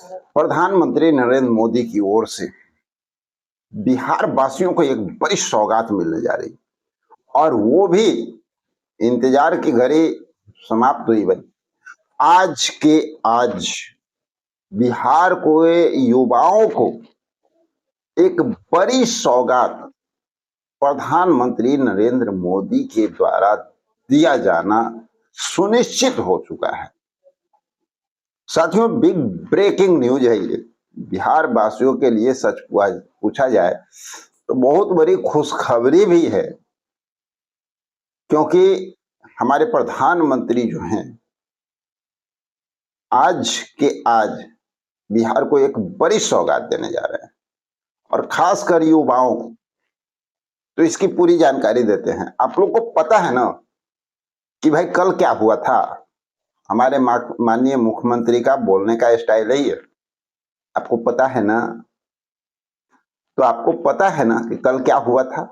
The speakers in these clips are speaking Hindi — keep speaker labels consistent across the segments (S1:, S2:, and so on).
S1: प्रधानमंत्री नरेंद्र मोदी की ओर से बिहार वासियों को एक बड़ी सौगात मिलने जा रही और वो भी इंतजार की घड़ी समाप्त हुई भाई। आज के आज बिहार को युवाओं को एक बड़ी सौगात प्रधानमंत्री नरेंद्र मोदी के द्वारा दिया जाना सुनिश्चित हो चुका है। साथियों, बिग ब्रेकिंग न्यूज है ये। बिहार वासियों के लिए सच पूछा जाए तो बहुत बड़ी खुशखबरी भी है, क्योंकि हमारे प्रधानमंत्री जो हैं आज के आज बिहार को एक बड़ी सौगात देने जा रहे हैं और खासकर युवाओं को। तो इसकी पूरी जानकारी देते हैं। आप लोग को पता है ना कि भाई कल क्या हुआ था। हमारे माननीय मुख्यमंत्री का बोलने का स्टाइल है ये, आपको पता है ना। तो आपको पता है ना कि कल क्या हुआ था।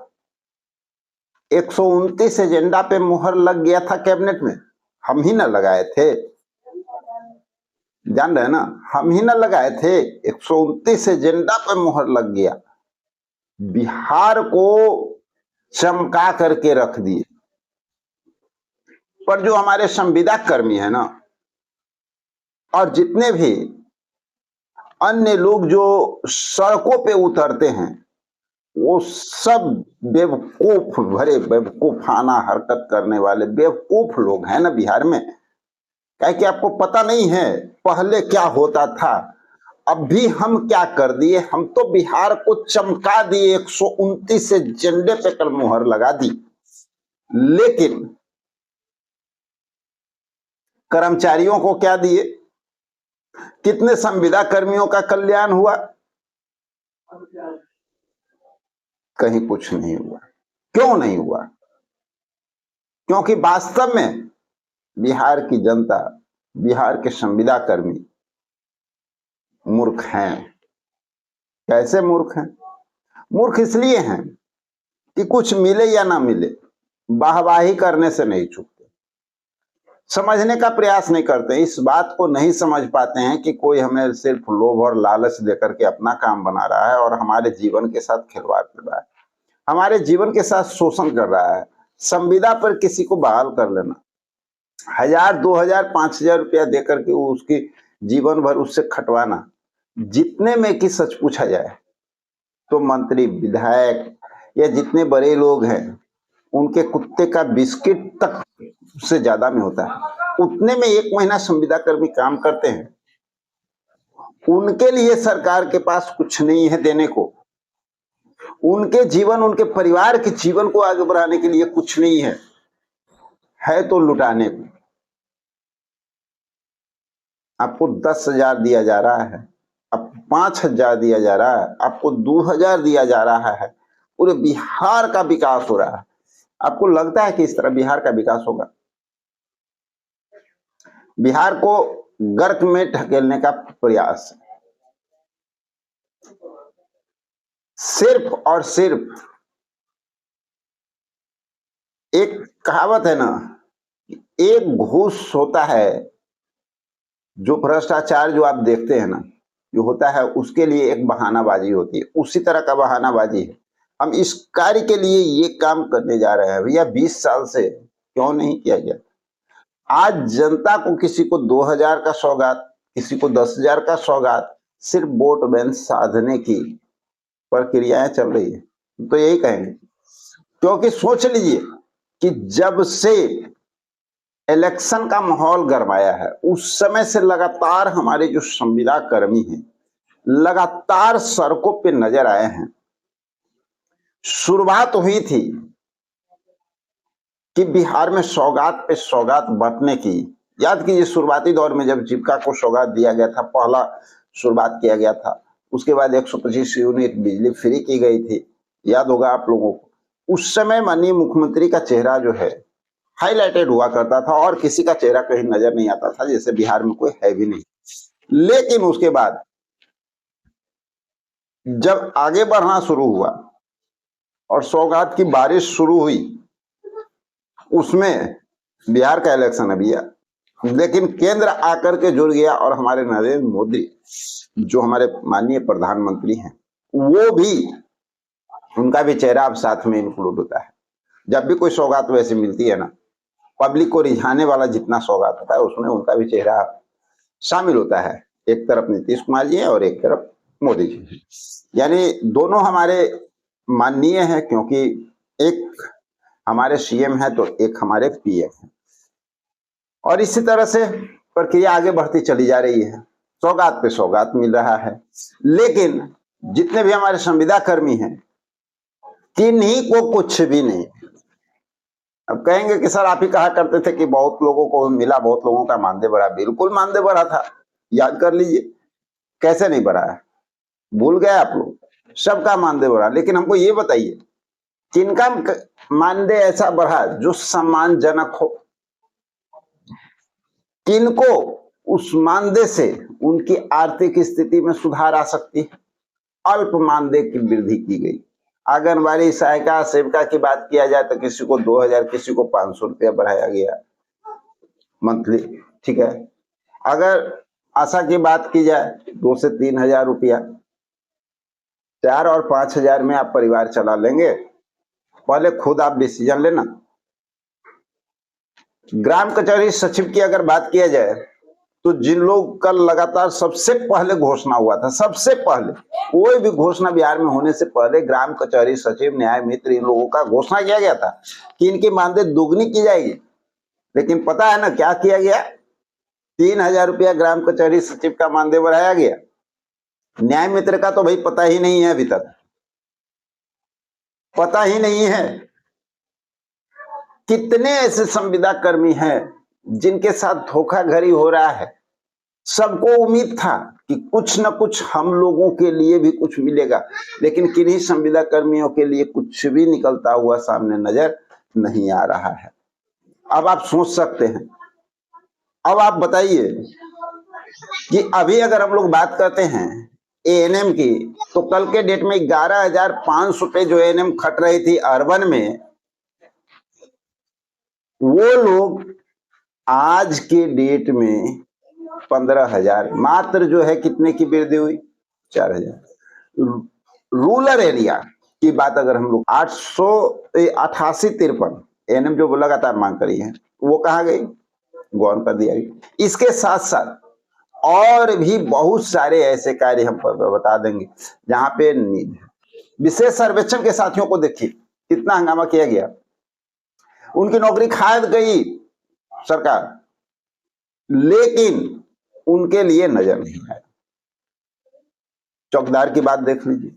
S1: 129 एजेंडा पे मुहर लग गया था कैबिनेट में। हम ही ना लगाए थे, जान रहे ना, हम ही ना लगाए थे। 129 एजेंडा पे मुहर लग गया, बिहार को चमका करके रख दिए। पर जो हमारे संविदा कर्मी है ना, और जितने भी अन्य लोग जो सड़कों पे उतरते हैं, वो सब बेवकूफ भरे बेवकूफाना हरकत करने वाले बेवकूफ लोग हैं ना बिहार में। क्या कि आपको पता नहीं है पहले क्या होता था, अभी हम क्या कर दिए। हम तो बिहार को चमका दिए, 129 एजेंडे पे कल मुहर लगा दी। लेकिन कर्मचारियों को क्या दिए? कितने संविदा कर्मियों का कल्याण हुआ? कहीं कुछ नहीं हुआ। क्यों नहीं हुआ? क्योंकि वास्तव में बिहार की जनता, बिहार के संविदा कर्मी मूर्ख हैं। कैसे मूर्ख हैं? मूर्ख इसलिए हैं कि कुछ मिले या ना मिले, वाहवाही करने से नहीं चूकते, समझने का प्रयास नहीं करते, इस बात को नहीं समझ पाते हैं कि कोई हमें सिर्फ लोभ और लालच देकर के अपना काम बना रहा है और हमारे जीवन के साथ खिलवाड़ कर रहा है, हमारे जीवन के साथ शोषण कर रहा है। संविदा पर किसी को बहाल कर लेना, 1000, 2000, 5000 रुपया देकर के उसकी जीवन भर उससे खटवाना, जितने में कि सच पूछा जाए तो मंत्री, विधायक या जितने बड़े लोग हैं उनके कुत्ते का बिस्किट तक से ज्यादा में होता है। उतने में 1 महीना संविदा कर्मी काम करते हैं। उनके लिए सरकार के पास कुछ नहीं है देने को। उनके जीवन, उनके परिवार के जीवन को आगे बढ़ाने के लिए कुछ नहीं है तो लुटाने को। आपको 10,000 दिया जा रहा है, अब 5,000 दिया जा रहा है, आपको 2,000 दिया जा रहा है। पूरे बिहार का विकास हो रहा है। आपको लगता है कि इस तरह बिहार का विकास होगा? बिहार को गर्त में ढकेलने का प्रयास सिर्फ और सिर्फ एक कहावत है ना, एक घूस होता है जो भ्रष्टाचार जो आप देखते हैं ना, जो होता है उसके लिए एक बहानाबाजी होती है। उसी तरह का बहानाबाजी है। हम इस कार्य के लिए ये काम करने जा रहे हैं भैया। 20 साल से क्यों नहीं किया गया? आज जनता को किसी को 2000 का सौगात, किसी को 10,000 का सौगात, सिर्फ वोट बैंक साधने की प्रक्रियाएं चल रही है। तो यही कहेंगे, क्योंकि सोच लीजिए कि जब से इलेक्शन का माहौल गरमाया है उस समय से लगातार हमारे जो संविदा कर्मी हैं लगातार सड़कों पे नजर आए हैं। शुरुआत हुई थी कि बिहार में सौगात पे सौगात बांटने की। याद कीजिए, शुरुआती दौर में जब जीविका को सौगात दिया गया था, पहला शुरुआत किया गया था, उसके बाद 125 यूनिट बिजली फ्री की गई थी। याद होगा आप लोगों को। उस समय माननीय मुख्यमंत्री का चेहरा जो है हाईलाइटेड हुआ करता था और किसी का चेहरा कहीं नजर नहीं आता था, जैसे बिहार में कोई है भी नहीं। लेकिन उसके बाद जब आगे बढ़ना शुरू हुआ और सौगात की बारिश शुरू हुई, उसमें बिहार का इलेक्शन अभी है, लेकिन केंद्र आकर के जुड़ गया और हमारे नरेंद्र मोदी जो हमारे माननीय प्रधानमंत्री हैं, वो भी, उनका भी चेहरा अब साथ में इंक्लूड होता है। जब भी कोई सौगात वैसे मिलती है ना, पब्लिक को रिझाने वाला जितना सौगात होता है उसमें उनका भी चेहरा शामिल होता है। एक तरफ नीतीश कुमार जी है और एक तरफ मोदी जी, यानी दोनों हमारे माननीय है, क्योंकि एक हमारे सीएम है तो एक हमारे पीएम है, और इसी तरह से प्रक्रिया आगे बढ़ती चली जा रही है। सौगात पे सौगात मिल रहा है, लेकिन जितने भी हमारे संविदा कर्मी हैं, किन्हीं को कुछ भी नहीं। अब कहेंगे कि सर आप ही कहा करते थे कि बहुत लोगों को मिला, बहुत लोगों का मानदेय बढ़ा। बिल्कुल मानदेय बढ़ा था, याद कर लीजिए, कैसे नहीं बढ़ा है, भूल गए आप लोग? सबका मानदेय बढ़ा, लेकिन हमको ये बताइए किनका मानदेय ऐसा बढ़ा जो सम्मानजनक हो? किनको उस मानदेय से उनकी आर्थिक स्थिति में सुधार आ सकती है? अल्प मानदेय की वृद्धि की गई। आंगनबाड़ी सहायिका सेविका की बात किया जाए तो किसी को 2000, किसी को 500 रुपया बढ़ाया गया मंथली, ठीक है। अगर आशा की बात की जाए 2 से 3 हजार रुपया, 4 और 5 हजार में आप परिवार चला लेंगे? पहले खुद आप डिसीजन लेना। ग्राम कचहरी सचिव की अगर बात किया जाए तो जिन लोग कल लगातार सबसे पहले घोषणा हुआ था, सबसे पहले कोई भी घोषणा बिहार में होने से पहले ग्राम कचहरी सचिव, न्याय मित्र, इन लोगों का घोषणा किया गया था कि इनकी मानदेय दुगनी की जाएगी। लेकिन पता है ना क्या किया गया? 3000 रुपया ग्राम कचहरी सचिव का मानदेय बढ़ाया गया। न्याय मित्र का तो भाई पता ही नहीं है, अभी तक पता ही नहीं है। कितने ऐसे संविदा कर्मी हैं जिनके साथ धोखाधड़ी हो रहा है? सबको उम्मीद था कि कुछ न कुछ हम लोगों के लिए भी कुछ मिलेगा, लेकिन किन्हीं संविदा कर्मियों के लिए कुछ भी निकलता हुआ सामने नजर नहीं आ रहा है। अब आप सोच सकते हैं, अब आप बताइए कि अभी अगर हम लोग बात करते हैं एएनएम की, तो कल के डेट में 11,500 पे जो एएनएम खट रही थी अर्बन में, वो लोग आज के डेट में 15,000 मात्र जो है, कितने की वृद्धि हुई? 4,000। रूरल एरिया की बात अगर हम लोग 888-53 एएनएम जो लगातार मांग करी है, वो कहाँ गई? गौन कर दिया गया। इसके साथ साथ और भी बहुत सारे ऐसे कार्य हम बता देंगे जहां पे नीड है। विशेष सर्वेक्षण के साथियों को देखिए कितना हंगामा किया गया, उनकी नौकरी खा गई सरकार, लेकिन उनके लिए नजर नहीं आया। चौकीदार की बात देख लीजिए,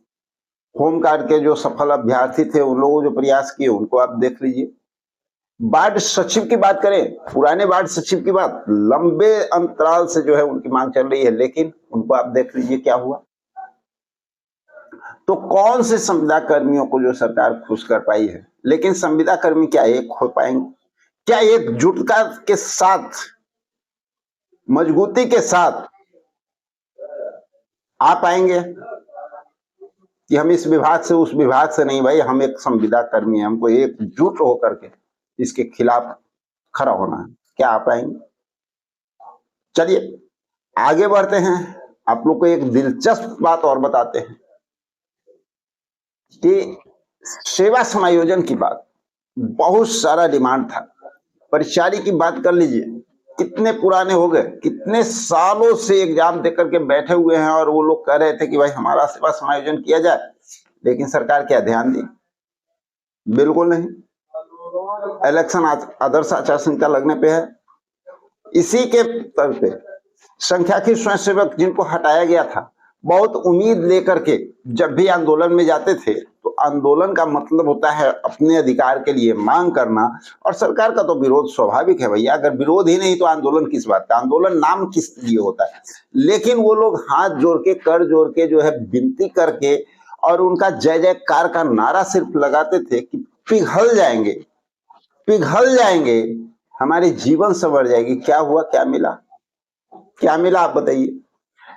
S1: होमगार्ड के जो सफल अभ्यर्थी थे, उन लोगों जो प्रयास किए उनको आप देख लीजिए। वार्ड सचिव की बात करें, पुराने वार्ड सचिव की बात, लंबे अंतराल से जो है उनकी मांग चल रही है, लेकिन उनको आप देख लीजिए क्या हुआ। तो कौन से संविदा कर्मियों को जो सरकार खुश कर पाई है? लेकिन संविदा कर्मी क्या एक हो पाएंगे? क्या एकजुटता के साथ, मजबूती के साथ आ पाएंगे कि हम इस विभाग से उस विभाग से नहीं, भाई हम एक संविदा कर्मी है, हमको एकजुट होकर के इसके खिलाफ खड़ा होना है? क्या आ पाएंगे? चलिए आगे बढ़ते हैं, आप लोग को एक दिलचस्प बात और बताते हैं कि सेवा समायोजन की बात, बहुत सारा डिमांड था। परिचारी की बात कर लीजिए, कितने पुराने हो गए, कितने सालों से एग्जाम देकर के बैठे हुए हैं और वो लोग कह रहे थे कि भाई हमारा सेवा समायोजन किया जाए, लेकिन सरकार क्या ध्यान दी? बिल्कुल नहीं। इलेक्शन आदर्श आचार संहिता लगने पे है, इसी के तौर पे संख्याकी स्वयंसेवक जिनको हटाया गया था, बहुत उम्मीद लेकर के जब भी आंदोलन में जाते थे, तो आंदोलन का मतलब होता है अपने अधिकार के लिए मांग करना, और सरकार का तो विरोध स्वाभाविक है भैया। अगर विरोध ही नहीं तो आंदोलन किस बात का? आंदोलन नाम किस लिए होता है? लेकिन वो लोग हाथ जोड़ के, कर जोड़ के जो है विनती करके, और उनका जय जयकार का नारा सिर्फ लगाते थे कि पिघल जाएंगे, पिघल जाएंगे, हमारी जीवन संवर जाएगी। क्या हुआ? क्या मिला? क्या मिला आप बताइए।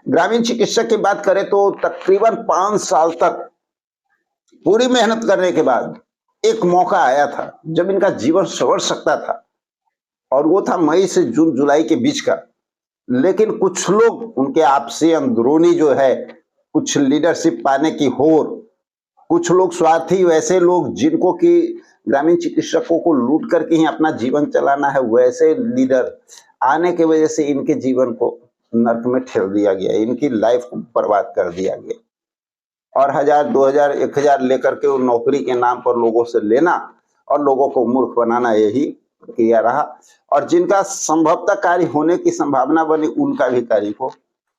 S1: ग्रामीण चिकित्सक की बात करें तो तकरीबन 5 साल तक पूरी मेहनत करने के बाद एक मौका आया था जब इनका जीवन संवर सकता था, और वो था मई से जून जुलाई के बीच का, लेकिन कुछ लोग उनके आपसी अंदरूनी जो है कुछ लीडरशिप पाने की होड़, कुछ लोग स्वार्थी, वैसे लोग जिनको कि ग्रामीण चिकित्सकों को लूट करके ही अपना जीवन चलाना है, वैसे लीडर आने की वजह से इनके जीवन को नर्क में ठेल दिया गया, इनकी लाइफ को बर्बाद कर दिया गया। और 1000 2000 1000 लेकर के वो नौकरी के नाम पर लोगों से लेना और लोगों को मूर्ख बनाना, यही किया रहा। और जिनका संभवतः कार्य होने की संभावना बनी, उनका भी कार्य को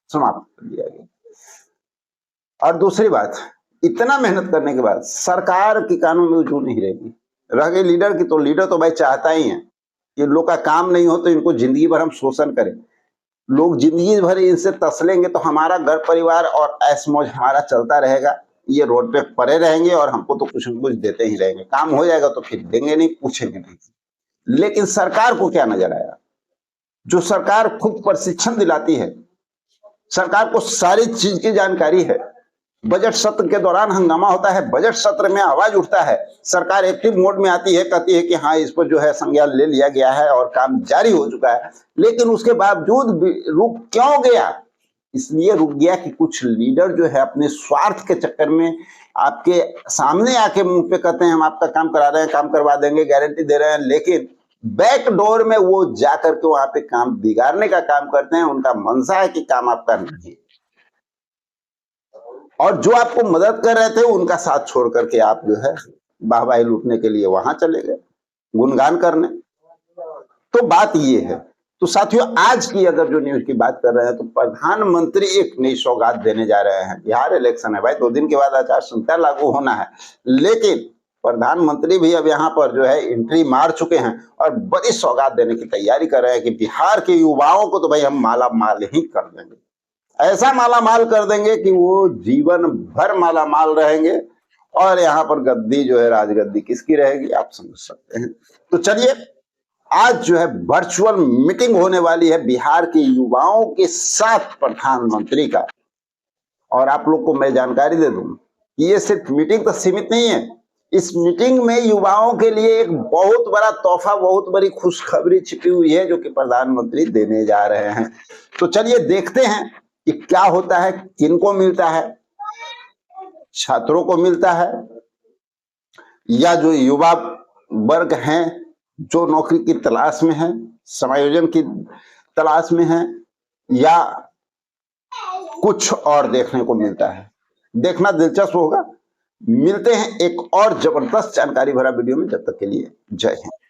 S1: समाप्त कर दिया गया। और दूसरी बात, इतना मेहनत करने के बाद सरकार की कानून में जो नहीं रहेगी, रह गई लीडर की, तो लीडर तो भाई चाहता ही है कि लोग का काम नहीं हो तो इनको जिंदगी भर हम शोषण करें, लोग जिंदगी भर इनसे तसलेंगे तो हमारा घर परिवार और ऐश मौज हमारा चलता रहेगा, ये रोड पे पड़े रहेंगे और हमको तो कुछ न कुछ देते ही रहेंगे, काम हो जाएगा तो फिर देंगे नहीं, पूछेंगे नहीं। लेकिन सरकार को क्या नजर आया? जो सरकार खुद प्रशिक्षण दिलाती है, सरकार को सारी चीज की जानकारी है, बजट सत्र के दौरान हंगामा होता है, बजट सत्र में आवाज उठता है, सरकार एक्टिव मोड में आती है, कहती है कि हाँ इस पर जो है संज्ञान ले लिया गया है और काम जारी हो चुका है, लेकिन उसके बावजूद भी रुक क्यों गया? इसलिए रुक गया कि कुछ लीडर जो है अपने स्वार्थ के चक्कर में आपके सामने आके मुंह पे कहते हैं हम आपका काम करा रहे हैं, काम करवा देंगे, गारंटी दे रहे हैं, लेकिन बैक डोर में वो जाकर के वहां पे काम बिगाड़ने का काम करते हैं। उनका मंशा है कि काम आपका नहीं, और जो आपको मदद कर रहे थे उनका साथ छोड़ करके आप जो है वाहवाही लूटने के लिए वहां चले गए, गुणगान करने। तो बात ये है। तो साथियों, आज की अगर जो न्यूज की बात कर रहे हैं तो प्रधानमंत्री एक नई सौगात देने जा रहे हैं। बिहार इलेक्शन है भाई, 2 दिन के बाद आचार संहिता लागू होना है, लेकिन प्रधानमंत्री भी अब यहाँ पर जो है एंट्री मार चुके हैं और बड़ी सौगात देने की तैयारी कर रहे हैं कि बिहार के युवाओं को तो भाई हम माला माल ही कर देंगे, ऐसा माला माल कर देंगे कि वो जीवन भर माला माल रहेंगे। और यहाँ पर गद्दी जो है, राजगद्दी किसकी रहेगी आप समझ सकते हैं। तो चलिए, आज जो है वर्चुअल मीटिंग होने वाली है बिहार के युवाओं के साथ प्रधानमंत्री का। और आप लोग को मैं जानकारी दे दूं, ये सिर्फ मीटिंग तक सीमित नहीं है, इस मीटिंग में युवाओं के लिए एक बहुत बड़ा तोहफा, बहुत बड़ी खुशखबरी छिपी हुई है जो कि प्रधानमंत्री देने जा रहे हैं। तो चलिए देखते हैं कि क्या होता है, किनको मिलता है, छात्रों को मिलता है या जो युवा वर्ग हैं जो नौकरी की तलाश में है, समायोजन की तलाश में है, या कुछ और देखने को मिलता है। देखना दिलचस्प होगा। मिलते हैं एक और जबरदस्त जानकारी भरा वीडियो में, जब तक के लिए जय हिंद।